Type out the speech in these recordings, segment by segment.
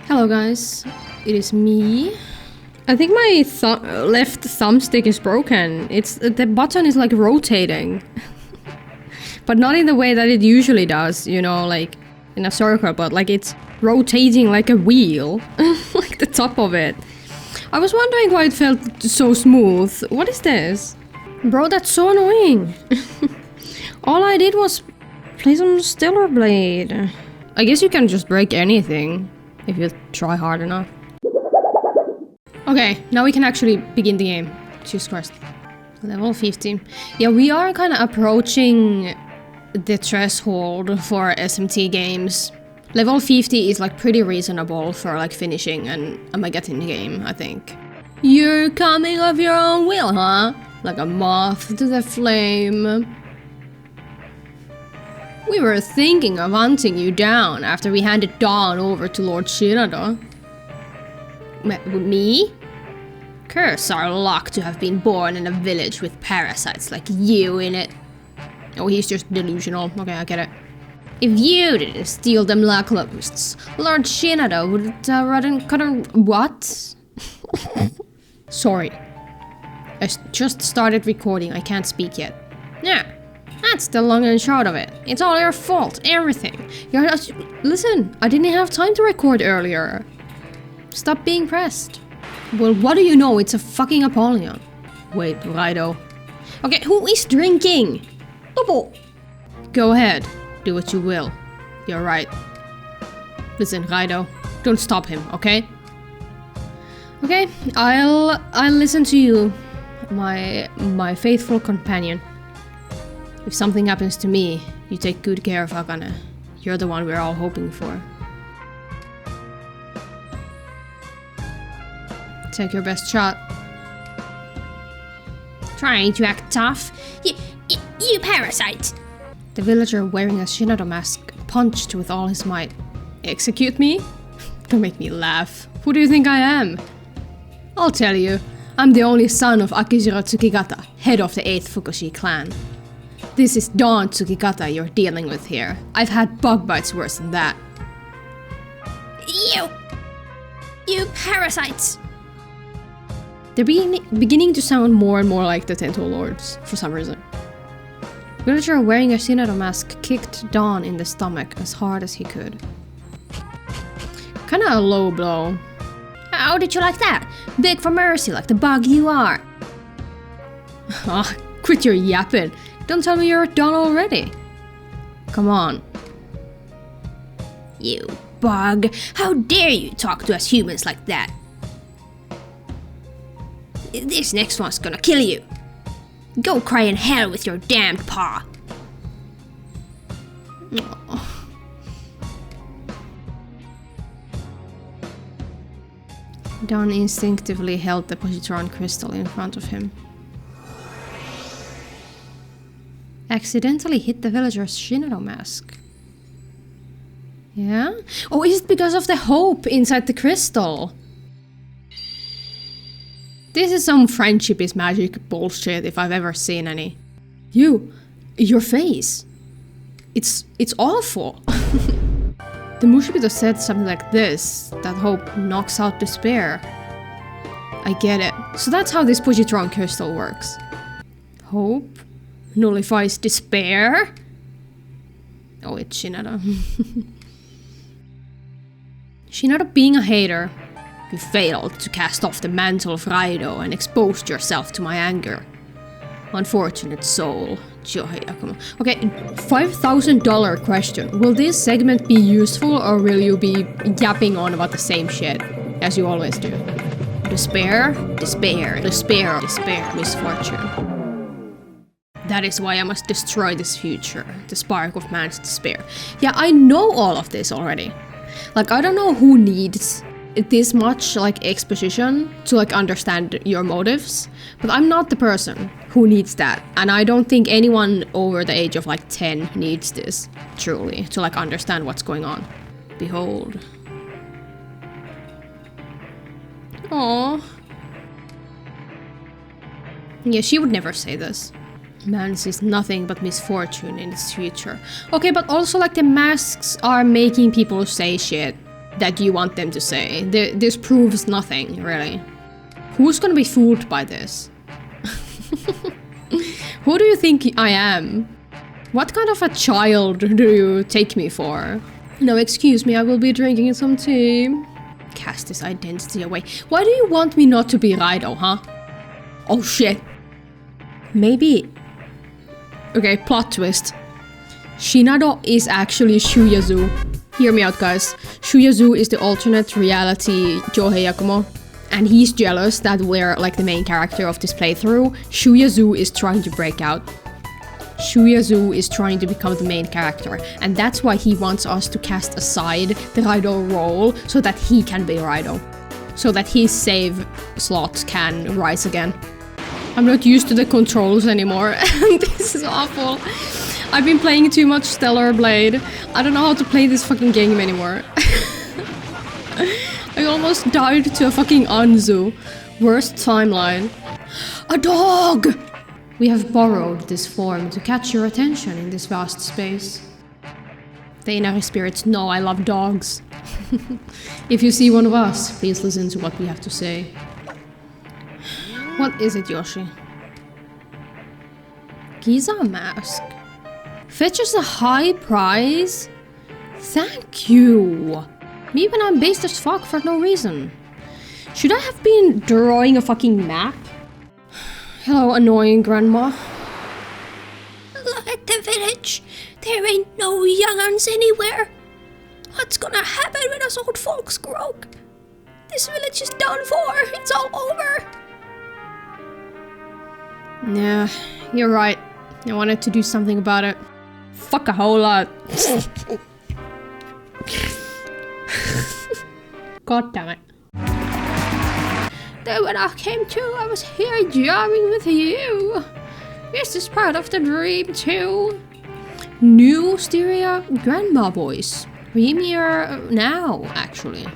Hello guys, it is me. I think my left thumbstick is broken. The button is like rotating. But not in the way that it usually does, you know, like in a circle, but like it's rotating like a wheel. Like the top of it. I was wondering why it felt so smooth. What is this? Bro, that's so annoying. All I did was play some Stellar Blade. I guess you can just break anything if you try hard enough. Okay, now we can actually begin the game. Jesus Christ. Level 50. Yeah, we are kind of approaching the threshold for SMT games. Level 50 is like pretty reasonable for like finishing and getting the game, I think. You're coming of your own will, huh? Like a moth to the flame. We were thinking of hunting you down after we handed Dawn over to Lord Shinado. Me? Curse our luck to have been born in a village with parasites like you in it. Oh, he's just delusional. Okay, I get it. If you didn't steal them lacklusts, Lord Shinado would couldn't what? Sorry. I just started recording, I can't speak yet. Yeah, that's the long and short of it. It's all your fault, everything. Listen, I didn't have time to record earlier. Stop being pressed. Well, what do you know? It's a fucking Apollyon. Wait, Raido. Okay, who is drinking? Double. Go ahead. Do what you will. You're right. Listen, Raido. Don't stop him, okay? Okay, I'll listen to you, my faithful companion. If something happens to me, you take good care of Akane. You're the one we're all hoping for. Take your best shot. Trying to act tough? You parasite! The villager wearing a Shinado mask punched with all his might. Execute me? Don't make me laugh. Who do you think I am? I'll tell you. I'm the only son of Akijiro Tsukigata, head of the 8th Fukushi clan. This is Dawn Tsukigata you're dealing with here. I've had bug bites worse than that. You parasites! They're beginning to sound more and more like the Tento Lords, for some reason. Villager wearing a Shinado mask kicked Dawn in the stomach as hard as he could. Kinda a low blow. How did you like that? Beg for mercy like the bug you are. Ah, quit your yapping. Don't tell me you're done already. Come on. You bug. How dare you talk to us humans like that? This next one's gonna kill you. Go cry in hell with your damned paw. Oh. Dawn instinctively held the positron crystal in front of him. Accidentally hit the villager's Shinado mask. Yeah? Oh, is it because of the hope inside the crystal? This is some friendship is magic bullshit if I've ever seen any. Your face. It's awful. The Mushibito said something like this, that hope knocks out despair. I get it. So that's how this positron crystal works. Hope nullifies despair? Oh, it's Shinado. Shinado being a hater. You failed to cast off the mantle of Raido and exposed yourself to my anger. Unfortunate soul. Okay, $5,000 question. Will this segment be useful or will you be yapping on about the same shit? As you always do. Despair, despair, despair, despair, misfortune. That is why I must destroy this future. The spark of man's despair. Yeah, I know all of this already. Like, I don't know who needs this much like exposition to like understand your motives, but I'm not the person who needs that, and I don't think anyone over the age of like 10 needs this truly to like understand what's going on. Behold. Aww. Yeah, she would never say this. Man sees nothing but misfortune in its future. Okay, but also like the masks are making people say shit that you want them to say. This proves nothing, really. Who's gonna be fooled by this? Who do you think I am? What kind of a child do you take me for? No, excuse me, I will be drinking some tea. Cast this identity away. Why do you want me not to be Raido, huh? Oh shit. Maybe... Okay, plot twist. Shinado is actually Shuyazu. Hear me out, guys. Shuyazu is the alternate reality Johei Yakumo. And he's jealous that we're like the main character of this playthrough. Shuyazu is trying to break out. Shuyazu is trying to become the main character. And that's why he wants us to cast aside the Raido role so that he can be Raido. So that his save slot can rise again. I'm not used to the controls anymore. This is awful. I've been playing too much Stellar Blade. I don't know how to play this fucking game anymore. I almost died to a fucking Anzu. Worst timeline. A dog! We have borrowed this form to catch your attention in this vast space. The inner spirits know I love dogs. If you see one of us, please listen to what we have to say. What is it, Yoshi? Giza mask. Fetches a high price? Thank you. Me when I'm based as fuck for no reason. Should I have been drawing a fucking map? Hello, annoying grandma. Look at the village. There ain't no young'uns anywhere. What's gonna happen when us old folks grow? This village is done for. It's all over. Nah, you're right. I wanted to do something about it. Fuck a whole lot. God damn it. Then when I came to, I was here jamming with you. This is part of the dream too. New stereo grandma voice. Premiere now, actually.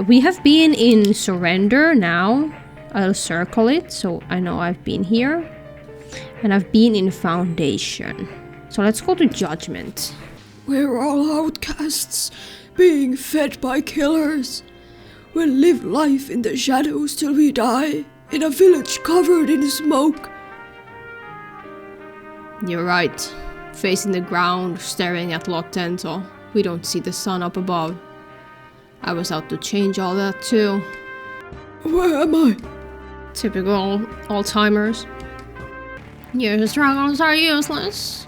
We have been in Surrender now. I'll circle it so I know I've been here. And I've been in Foundation. So let's go to Judgment. We're all outcasts, being fed by killers. We'll live life in the shadows till we die, in a village covered in smoke. You're right. Facing the ground, staring at Lot Tento. We don't see the sun up above. I was out to change all that too. Where am I? Typical Alzheimer's. Your struggles are useless.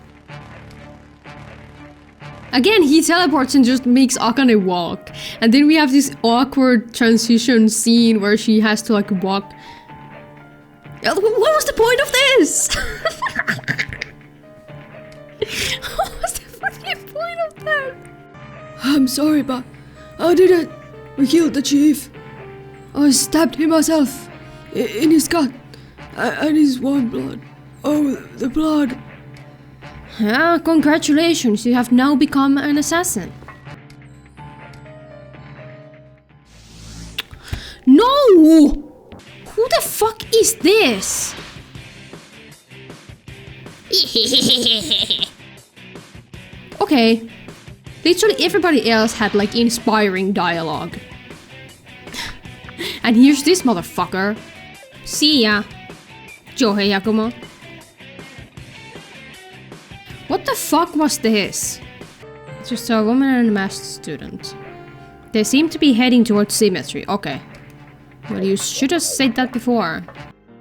Again, he teleports and just makes Akane walk. And then we have this awkward transition scene where she has to like walk. What was the point of this? What was the fucking point of that? I'm sorry, but I did it. We killed the chief. I stabbed him myself. In his gut. And his warm blood. Oh, the blood. Ah, congratulations, you have now become an assassin. No! Who the fuck is this? Okay. Literally everybody else had like inspiring dialogue. And here's this motherfucker. See ya. Johei Yakumo. What the fuck was this? It's just a woman and a masked student. They seem to be heading towards Symmetry. Okay. Well, you should have said that before.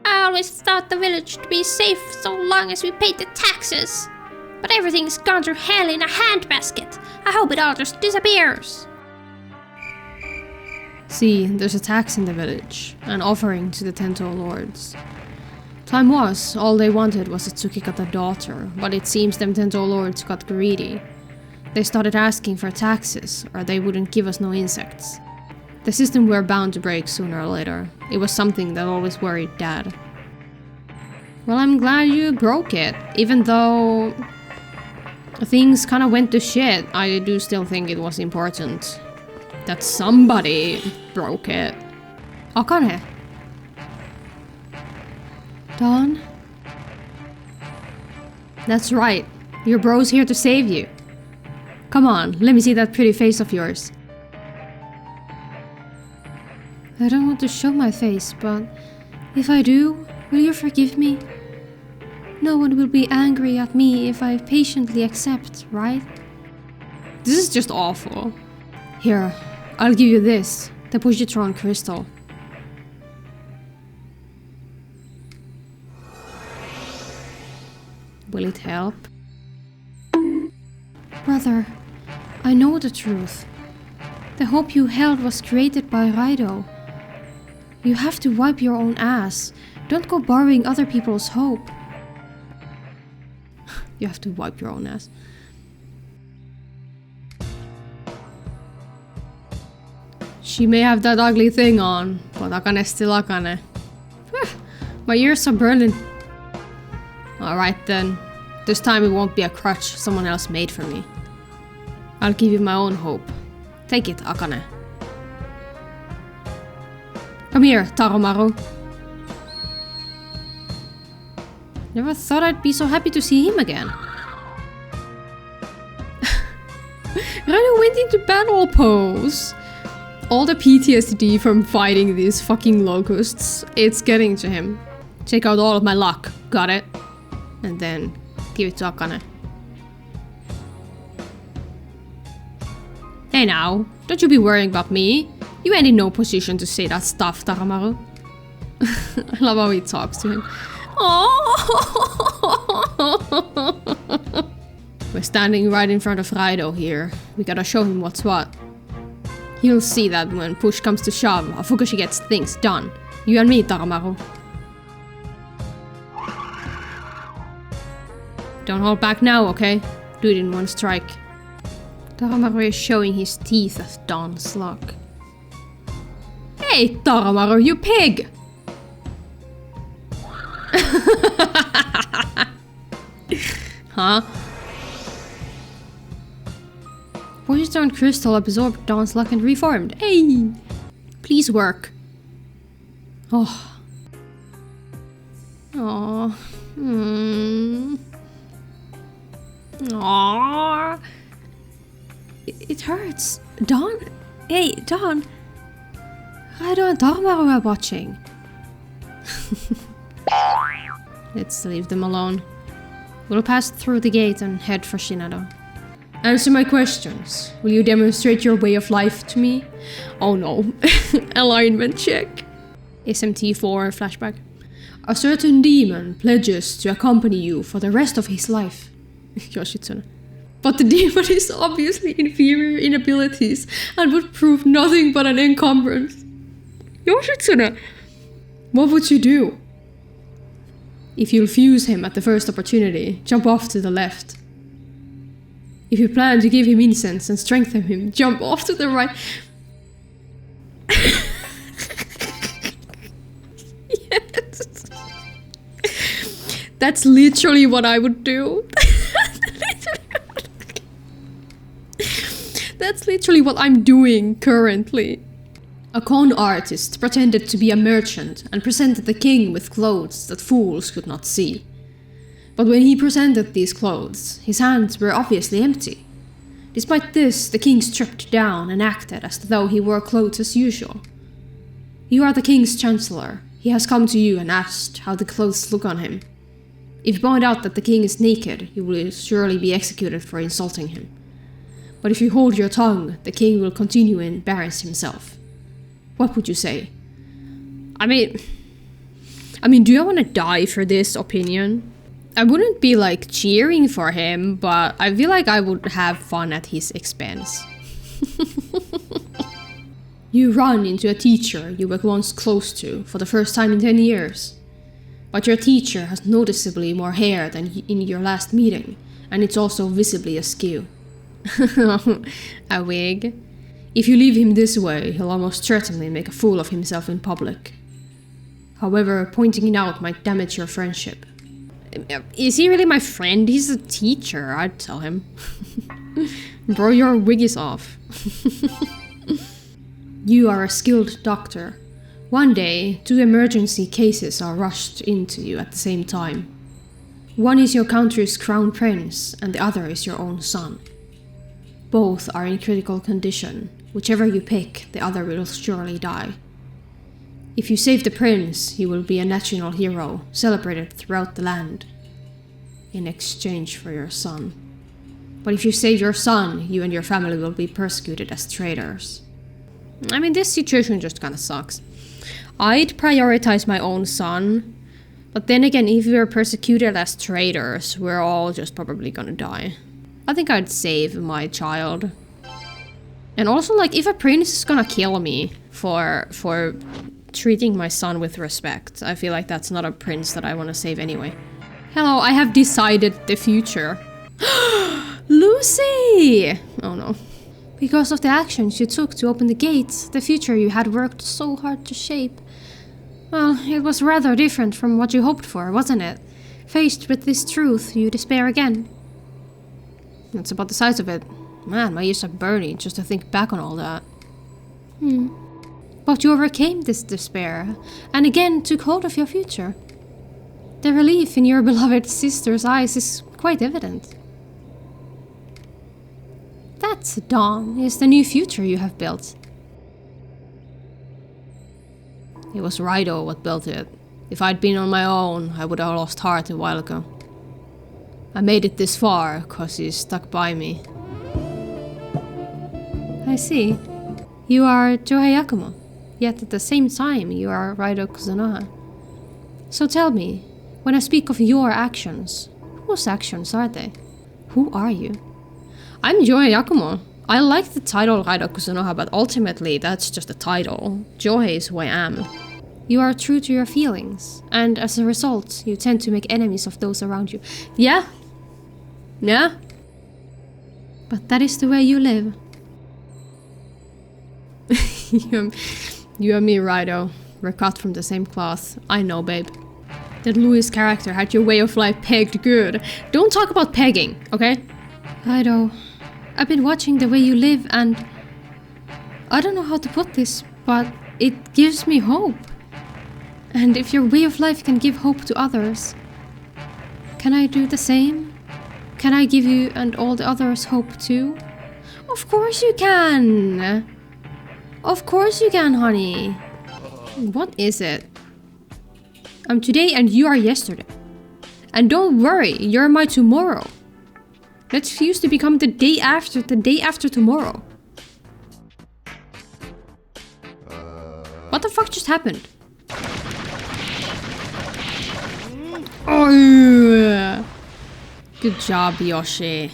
I always thought the village to be safe so long as we paid the taxes. But everything's gone to hell in a handbasket. I hope it all just disappears. See, there's a tax in the village. An offering to the Tento lords. Time was, all they wanted was a Tsukikata daughter, but it seems them Tento lords got greedy. They started asking for taxes, or they wouldn't give us no insects. The system we're bound to break sooner or later. It was something that always worried Dad. Well, I'm glad you broke it, even though things kinda went to shit. I do still think it was important that somebody broke it. Akane. Dawn? That's right. Your bro's here to save you. Come on, let me see that pretty face of yours. I don't want to show my face, but if I do, will you forgive me? No one will be angry at me if I patiently accept, right? This is just awful. Here, I'll give you this, the positron crystal. Will it help? Brother, I know the truth. The hope you held was created by RAIDOU. You have to wipe your own ass. Don't go borrowing other people's hope. You have to wipe your own ass. She may have that ugly thing on, but Akane's still Akane. My ears are burning. Alright then. This time it won't be a crutch someone else made for me. I'll give you my own hope. Take it, Akane. Come here, Taromaru. Never thought I'd be so happy to see him again. RAIDOU went into battle pose. All the PTSD from fighting these fucking locusts, it's getting to him. Take out all of my luck, got it? And then give it to Akane. Hey now, don't you be worrying about me. You ain't in no position to say that stuff, Taromaru. I love how he talks to him. We're standing right in front of RAIDOU here. We gotta show him what's what. He'll see that when push comes to shove, Fukushi gets things done. You and me, Taromaru. Don't hold back now, okay? Do it in one strike. Taromaru is showing his teeth as Dawn's luck. Hey, Taromaru, you pig! Huh? Positron crystal absorbed Dawn's luck and reformed. Hey! Please work. Oh. Oh. Aww. It hurts. Dawn? Hey, Dawn. RAIDOU and Taromaru are watching. Let's leave them alone. We'll pass through the gate and head for Shinado. Answer my questions. Will you demonstrate your way of life to me? Oh no. Alignment check. SMT4 flashback. A certain demon pledges to accompany you for the rest of his life. Yoshitsune. But the demon is obviously inferior in abilities and would prove nothing but an encumbrance. Yoshitsune! What would you do? If you'll fuse him at the first opportunity, jump off to the left. If you plan to give him incense and strengthen him, jump off to the right. Yes. That's literally what I would do. That's literally what I'm doing currently. A con artist pretended to be a merchant and presented the king with clothes that fools could not see. But when he presented these clothes, his hands were obviously empty. Despite this, the king stripped down and acted as though he wore clothes as usual. You are the king's chancellor. He has come to you and asked how the clothes look on him. If you point out that the king is naked, you will surely be executed for insulting him. But if you hold your tongue, the king will continue to embarrass himself. What would you say? I mean, do I want to die for this opinion? I wouldn't be like cheering for him, but I feel like I would have fun at his expense. You run into a teacher you were once close to for the first time in 10 years. But your teacher has noticeably more hair than in your last meeting, and it's also visibly askew. A wig? If you leave him this way, he'll almost certainly make a fool of himself in public. However, pointing it out might damage your friendship. Is he really my friend? He's a teacher, I'd tell him. Bro, your wig is off. You are a skilled doctor. One day, 2 emergency cases are rushed into you at the same time. One is your country's crown prince, and the other is your own son. Both are in critical condition. Whichever you pick, the other will surely die. If you save the prince, you will be a national hero, celebrated throughout the land, in exchange for your son. But if you save your son, you and your family will be persecuted as traitors. I mean, this situation just kinda sucks. I'd prioritize my own son, but then again, if we're persecuted as traitors, we're all just probably gonna die. I think I'd save my child. And also, like, if a prince is gonna kill me for treating my son with respect, I feel like that's not a prince that I want to save anyway. Hello, I have decided the future. Lucy! Oh no. Because of the actions you took to open the gates, the future you had worked so hard to shape. Well, it was rather different from what you hoped for, wasn't it? Faced with this truth, you despair again. That's about the size of it. Man, my ears are burning just to think back on all that. But you overcame this despair, and again took hold of your future. The relief in your beloved sister's eyes is quite evident. That, Dawn, is the new future you have built. It was RAIDOU what built it. If I'd been on my own, I would have lost heart a while ago. I made it this far, cause he stuck by me. I see. You are Johei Yakumo, yet at the same time you are RAIDOU KUZUNOHA. So tell me, when I speak of your actions, whose actions are they? Who are you? I'm Johei Yakumo. I like the title RAIDOU KUZUNOHA, but ultimately that's just a title. Johei is who I am. You are true to your feelings, and as a result, you tend to make enemies of those around you. Yeah. But that is the way you live. You and me, RAIDOU. We're cut from the same cloth. I know, babe. That Louis' character had your way of life pegged good. Don't talk about pegging, okay? RAIDOU, I've been watching the way you live and... I don't know how to put this, but it gives me hope. And if your way of life can give hope to others, can I do the same? Can I give you and all the others hope too? Of course you can! Of course you can, honey. What is it? I'm today and you are yesterday. And don't worry, you're my tomorrow. Let's fuse to become the day after tomorrow. What the fuck just happened? Oh, yeah. Good job, Yoshi.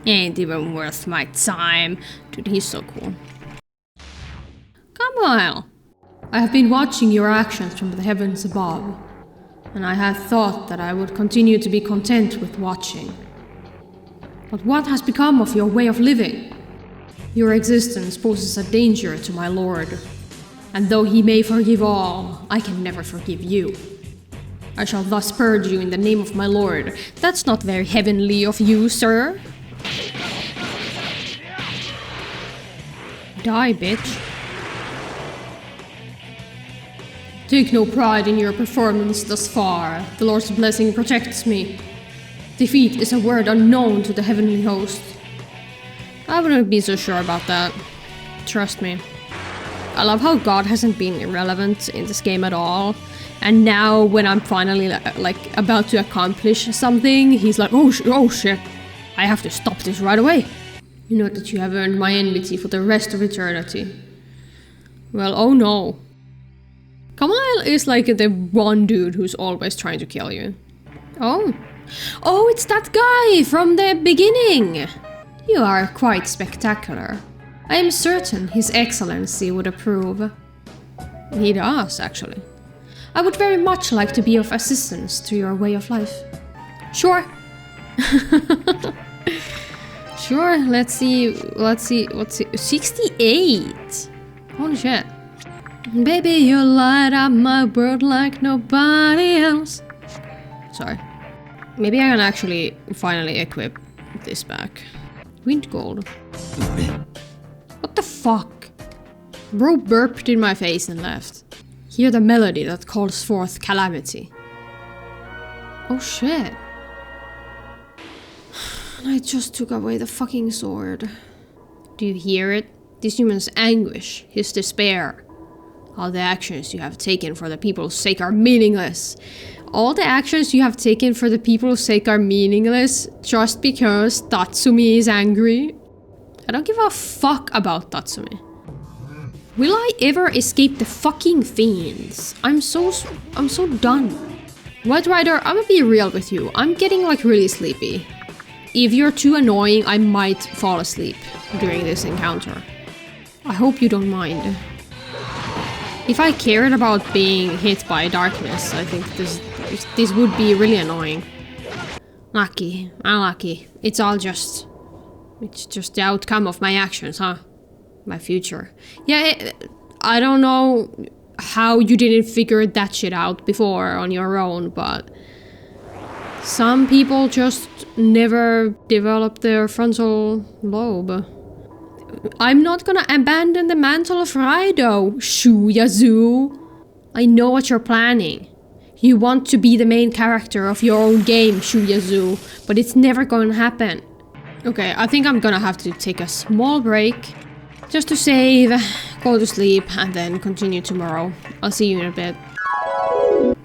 Ain't even worth my time. Dude, he's so cool. Come on. I have been watching your actions from the heavens above, and I had thought that I would continue to be content with watching. But what has become of your way of living? Your existence poses a danger to my lord, and though he may forgive all, I can never forgive you. I shall thus purge you in the name of my lord. That's not very heavenly of you, sir. Die, bitch. Take no pride in your performance thus far. The Lord's blessing protects me. Defeat is a word unknown to the heavenly host. I wouldn't be so sure about that. Trust me. I love how God hasn't been irrelevant in this game at all. And now when I'm finally like about to accomplish something, he's like, oh shit. I have to stop this right away. You know that you have earned my enmity for the rest of eternity. Well, oh no. Kamal is like the one dude who's always trying to kill you. Oh, it's that guy from the beginning. You are quite spectacular. I am certain His Excellency would approve. He does, actually. I would very much like to be of assistance to your way of life. Sure. Sure, let's see, 68! Holy shit. Baby, you light up my world like nobody else. Sorry. Maybe I can actually finally equip this back. Wind gold. What the fuck? Bro burped in my face and left. Hear the melody that calls forth calamity. Oh shit. And I just took away the fucking sword. Do you hear it? This human's anguish, his despair. All the actions you have taken for the people's sake are meaningless. All the actions you have taken for the people's sake are meaningless just because Tatsumi is angry. I don't give a fuck about Tatsumi. Will I ever escape the fucking fiends? I'm so done. White Rider, I'm gonna be real with you. I'm getting like really sleepy. If you're too annoying, I might fall asleep during this encounter. I hope you don't mind. If I cared about being hit by darkness, I think this would be really annoying. Lucky, unlucky. It's just the outcome of my actions, huh? My future. Yeah, I don't know how you didn't figure that shit out before on your own, but some people just never develop their frontal lobe. I'm not gonna abandon the mantle of Raidou, Shuyazu. I know what you're planning. You want to be the main character of your own game, Shuyazu, but it's never gonna happen. Okay, I think I'm gonna have to take a small break just to save, go to sleep, and then continue tomorrow. I'll see you in a bit.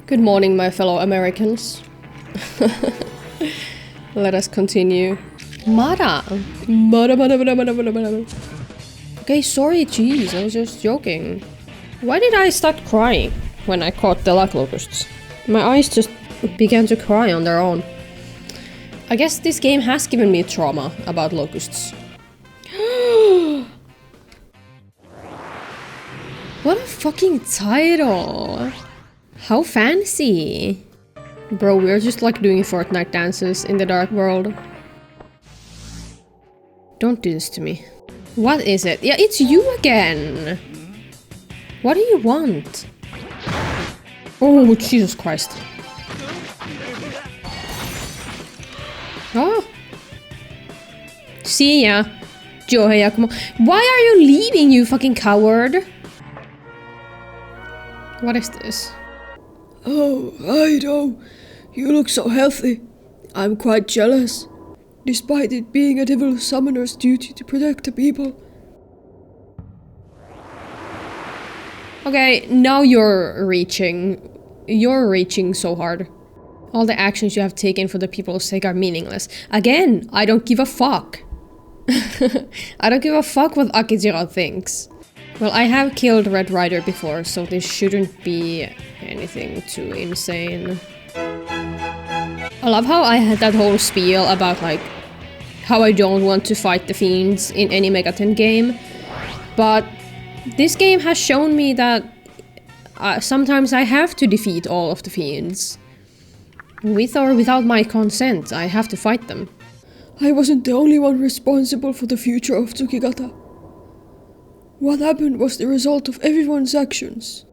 Good morning, my fellow Americans. Let us continue. Mara. Okay, sorry, jeez, I was just joking. Why did I start crying when I caught the luck locusts? My eyes just began to cry on their own. I guess this game has given me trauma about locusts. What a fucking title! How fancy! Bro, we're just like doing Fortnite dances in the dark world. Don't do this to me. What is it? Yeah, it's you again! What do you want? Oh, Jesus Christ. Oh! See ya! Joe Yakumo. Why are you leaving, you fucking coward? What is this? Oh, Raidou, you look so healthy. I'm quite jealous. Despite it being a devil summoner's duty to protect the people. Okay, now you're reaching. You're reaching so hard. All the actions you have taken for the people's sake are meaningless. Again, I don't give a fuck. I don't give a fuck what Akijiro thinks. Well, I have killed Red Rider before, so this shouldn't be anything too insane. I love how I had that whole spiel about like how I don't want to fight the fiends in any Megaten game, but this game has shown me that sometimes I have to defeat all of the fiends. With or without my consent, I have to fight them. I wasn't the only one responsible for the future of Tsukigata. What happened was the result of everyone's actions.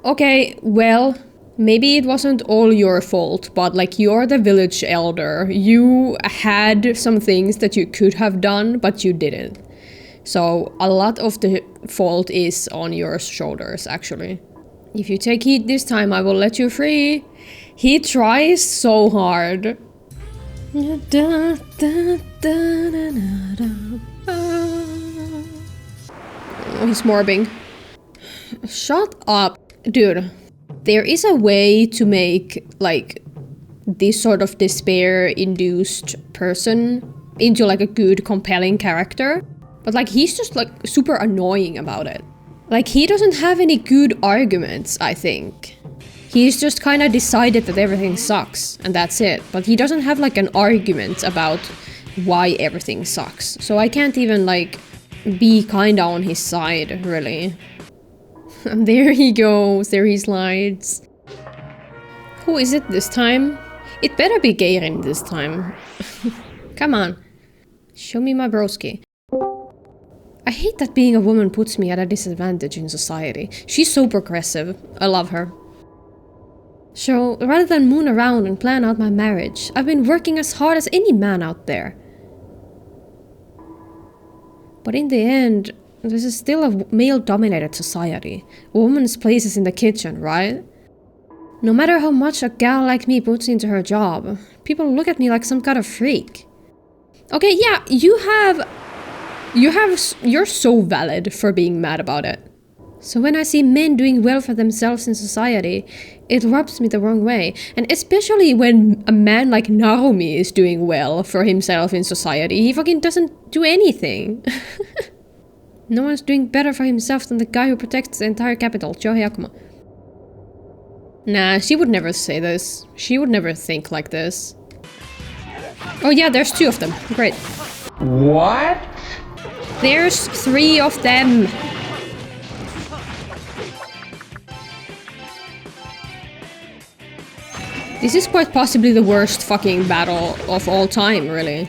Okay, well, maybe it wasn't all your fault, but like you're the village elder. You had some things that you could have done, but you didn't. So a lot of the fault is on your shoulders, actually. If you take heed this time, I will let you free. He tries so hard. Oh, he's morbing. Shut up. Dude, there is a way to make, like, this sort of despair-induced person into, like, a good, compelling character. But, like, he's just, like, super annoying about it. Like, he doesn't have any good arguments, I think. He's just kind of decided that everything sucks, and that's it. But he doesn't have, like, an argument about why everything sucks. So I can't even, like, be kinda on his side, really. And there he goes, there he slides. Who is it this time? It better be Geirin this time. Come on. Show me my broski. I hate that being a woman puts me at a disadvantage in society. She's so progressive. I love her. So, rather than moon around and plan out my marriage, I've been working as hard as any man out there. But in the end, this is still a male-dominated society. A woman's place is in the kitchen, right? No matter how much a gal like me puts into her job, people look at me like some kind of freak. Okay, yeah, you're so valid for being mad about it. So when I see men doing well for themselves in society, it rubs me the wrong way. And especially when a man like Narumi is doing well for himself in society, he fucking doesn't do anything. No one's doing better for himself than the guy who protects the entire capital, Johei Akuma. Nah, she would never say this. She would never think like this. Oh yeah, there's 2 of them. Great. What? There's 3 of them. This is quite possibly the worst fucking battle of all time, really.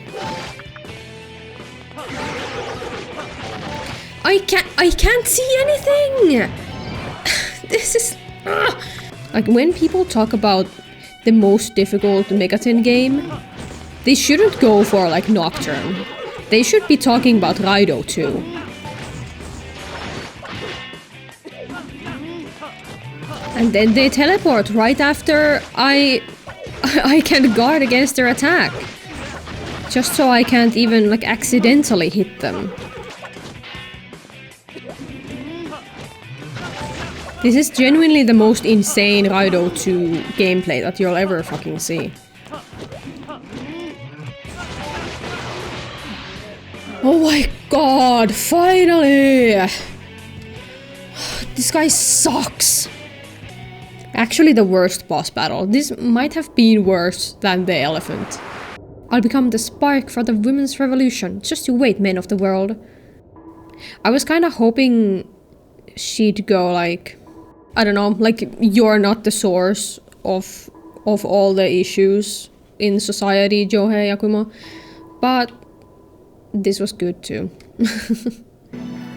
I can't see anything! This is... Like, when people talk about the most difficult Megaten game, they shouldn't go for, like, Nocturne. They should be talking about RAIDOU 2. And then they teleport right after I can guard against their attack. Just so I can't even, like, accidentally hit them. This is genuinely the most insane RAIDOU 2 gameplay that you'll ever fucking see. Oh my god, finally! This guy sucks! Actually the worst boss battle. This might have been worse than the elephant. I'll become the spark for the women's revolution. Just you wait, men of the world. I was kinda hoping she'd go like... I don't know, like, you're not the source of all the issues in society, Johei Akuma. But this was good too.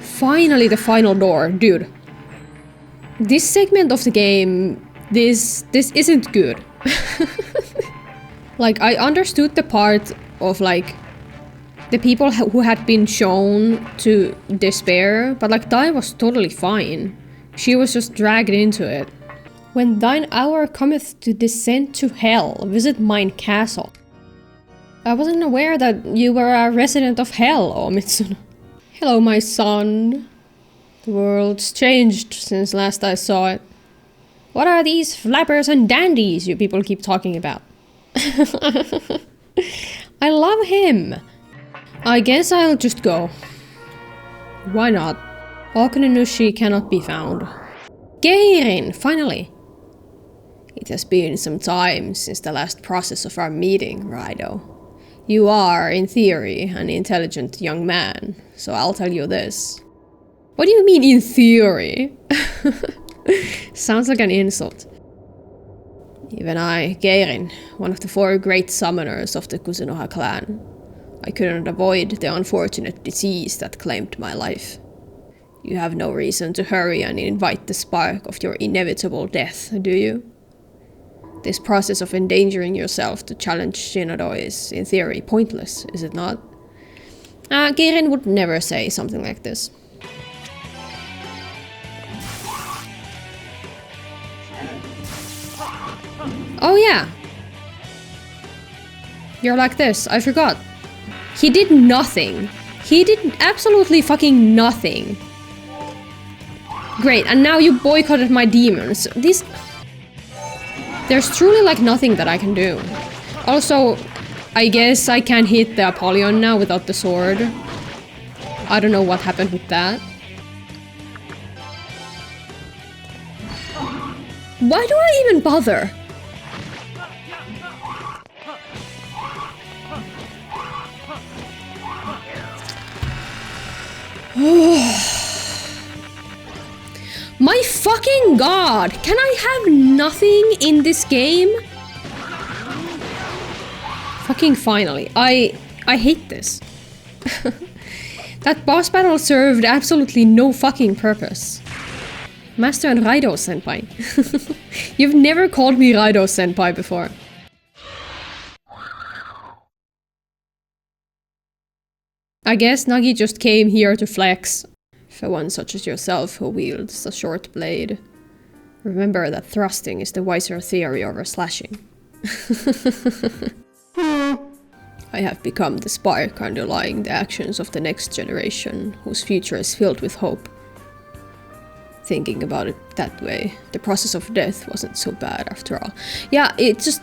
Finally the final door, dude. This segment of the game, this isn't good. Like, I understood the part of, like, the people who had been shown to despair, but, like, Dai was totally fine. She was just dragged into it. When thine hour cometh to descend to hell, visit mine castle. I wasn't aware that you were a resident of hell, O Mitsuno. Hello, my son. The world's changed since last I saw it. What are these flappers and dandies you people keep talking about? I love him. I guess I'll just go. Why not? Okunenushi cannot be found. Geirin, finally! It has been some time since the last process of our meeting, RAIDOU. You are, in theory, an intelligent young man, so I'll tell you this. What do you mean, in theory? Sounds like an insult. Even I, Geirin, one of the 4 great summoners of the Kuzunoha clan, I couldn't avoid the unfortunate disease that claimed my life. You have no reason to hurry and invite the spark of your inevitable death, do you? This process of endangering yourself to challenge Shinado is, in theory, pointless, is it not? Geirin would never say something like this. Oh yeah! You're like this, I forgot. He did nothing. He did absolutely fucking nothing. Great, and now you boycotted my demons. There's truly like nothing that I can do. Also, I guess I can hit the Apollyon now without the sword. I don't know what happened with that. Why do I even bother? My fucking god! Can I have nothing in this game? Fucking finally. I hate this. That boss battle served absolutely no fucking purpose. Master and RAIDOU senpai. You've never called me RAIDOU senpai before. I guess Nagi just came here to flex. For one such as yourself who wields a short blade. Remember that thrusting is the wiser theory over slashing. I have become the spark underlying the actions of the next generation, whose future is filled with hope. Thinking about it that way, the process of death wasn't so bad after all. Yeah, it just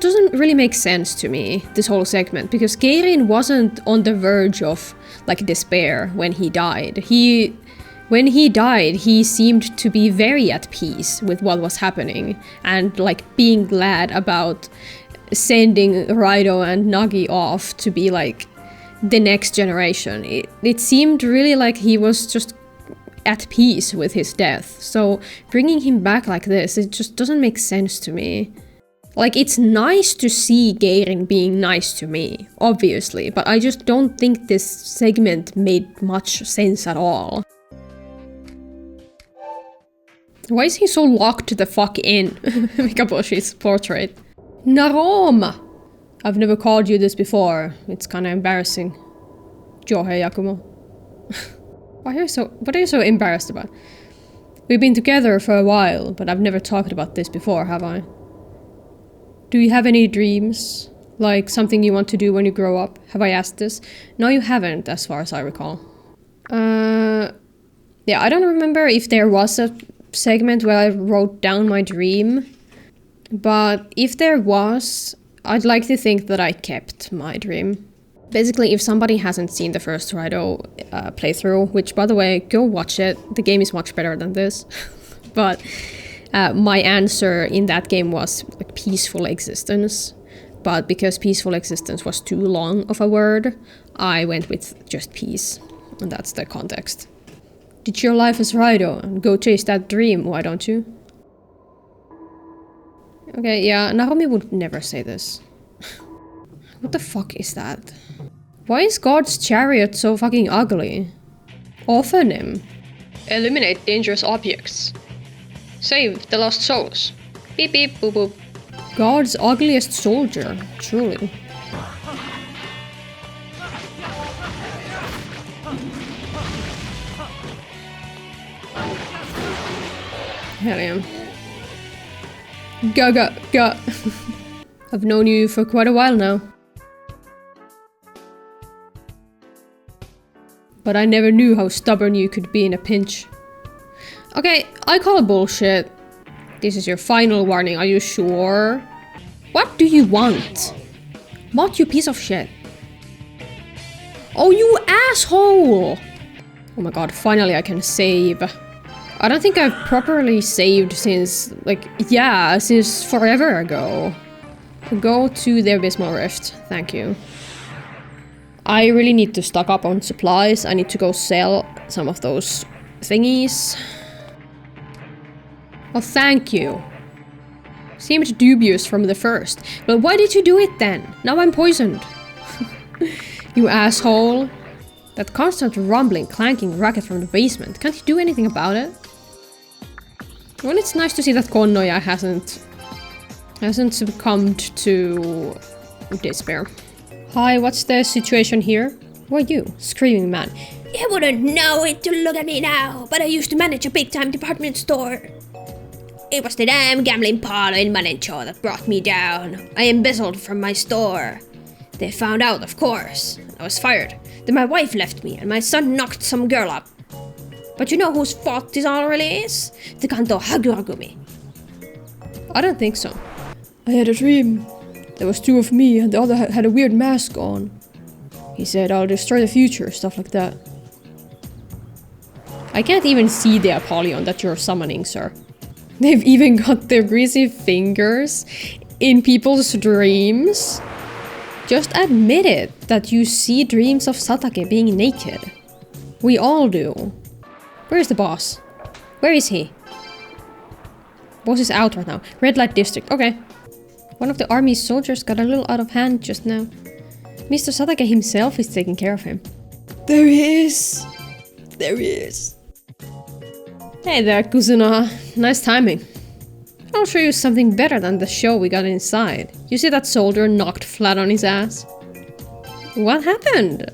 doesn't really make sense to me, this whole segment, because Geirin wasn't on the verge of like despair when he died. When he died, he seemed to be very at peace with what was happening and like being glad about sending Raidou and Nagi off to be like the next generation. It seemed really like he was just at peace with his death. So bringing him back like this, it just doesn't make sense to me. Like, it's nice to see Geirin being nice to me, obviously, but I just don't think this segment made much sense at all. Why is he so locked the fuck in? Mikaboshi's portrait. Naroma! I've never called you this before. It's kinda embarrassing. Johei Yakumo. What are you so embarrassed about? We've been together for a while, but I've never talked about this before, have I? Do you have any dreams? Like something you want to do when you grow up? Have I asked this? No, you haven't, as far as I recall. Yeah, I don't remember if there was a segment where I wrote down my dream, but if there was, I'd like to think that I kept my dream. Basically, if somebody hasn't seen the first Raidou playthrough, which by the way, go watch it, the game is much better than this, but my answer in that game was like peaceful existence, but because peaceful existence was too long of a word, I went with just peace, and that's the context. Ditch your life as Raidou and go chase that dream, why don't you? Okay, yeah, Naomi would never say this. What the fuck is that? Why is God's chariot so fucking ugly? Often him. Eliminate dangerous objects. Save the lost souls. Beep beep boop boop. God's ugliest soldier, truly. Hell yeah. Go. I've known you for quite a while now. But I never knew how stubborn you could be in a pinch. Okay, I call bullshit. This is your final warning, are you sure? What do you want? What, you piece of shit? Oh, you asshole! Oh my god, finally I can save. I don't think I've properly saved since, since forever ago. Go to the Abysmal Rift, thank you. I really need to stock up on supplies. I need to go sell some of those thingies. Oh, thank you. Seemed dubious from the first. Well, why did you do it then? Now I'm poisoned. You asshole. That constant rumbling, clanking racket from the basement. Can't you do anything about it? Well, it's nice to see that Konnoya hasn't succumbed to despair. Hi, what's the situation here? Who are you? Screaming man. You wouldn't know it to look at me now, but I used to manage a big-time department store. It was the damn gambling parlor in Manencho that brought me down. I embezzled from my store. They found out, of course. I was fired. Then my wife left me, and my son knocked some girl up. But you know whose fault this all really is? The Kanto Haguragumi. I don't think so. I had a dream. There was two of me and the other had a weird mask on. He said, I'll destroy the future, stuff like that. I can't even see the Apollyon that you're summoning, sir. They've even got their greasy fingers in people's dreams. Just admit it, that you see dreams of Satake being naked. We all do. Where's the boss? Where is he? Boss is out right now. Red light district, okay. One of the army's soldiers got a little out of hand just now. Mr. Satake himself is taking care of him. There he is. There he is. Hey there, Kuzunoha. Nice timing. I'll show you something better than the show we got inside. You see that soldier knocked flat on his ass? What happened?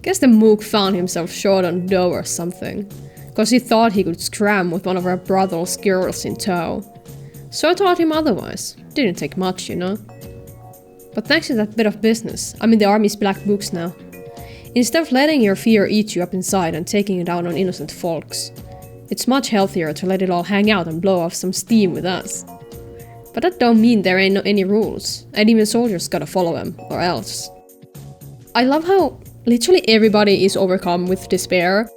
Guess the mook found himself short on dough or something. Cause he thought he could scram with one of our brother's girls in tow. So I taught him otherwise. Didn't take much, you know. But thanks to that bit of business, I'm in the army's black books now. Instead of letting your fear eat you up inside and taking it out on innocent folks, it's much healthier to let it all hang out and blow off some steam with us. But that don't mean there ain't any rules, and even soldiers gotta follow them, or else. I love how literally everybody is overcome with despair.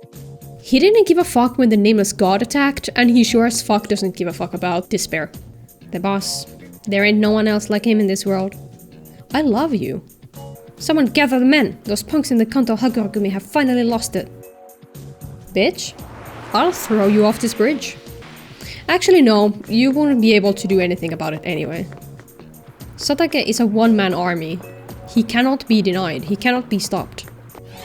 He didn't give a fuck when the nameless god attacked, and he sure as fuck doesn't give a fuck about despair. The boss. There ain't no one else like him in this world. I love you. Someone gather the men! Those punks in the Kanto Hagurugumi have finally lost it. Bitch. I'll throw you off this bridge. Actually no, you won't be able to do anything about it anyway. Satake is a one-man army. He cannot be denied, he cannot be stopped.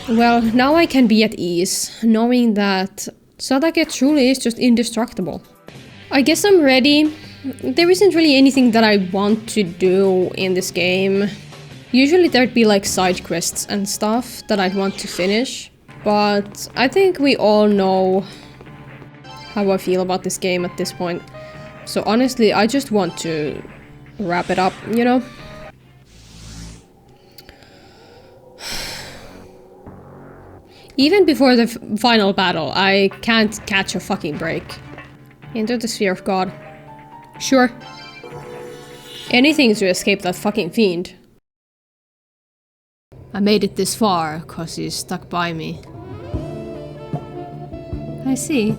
Well, now I can be at ease, knowing that Satake truly is just indestructible. I guess I'm ready. There isn't really anything that I want to do in this game. Usually there'd be like side quests and stuff that I'd want to finish, but I think we all know how I feel about this game at this point. So honestly, I just want to wrap it up, you know? Even before the final battle, I can't catch a fucking break. Enter the sphere of God. Sure. Anything to escape that fucking fiend. I made it this far, cause he stuck by me. I see.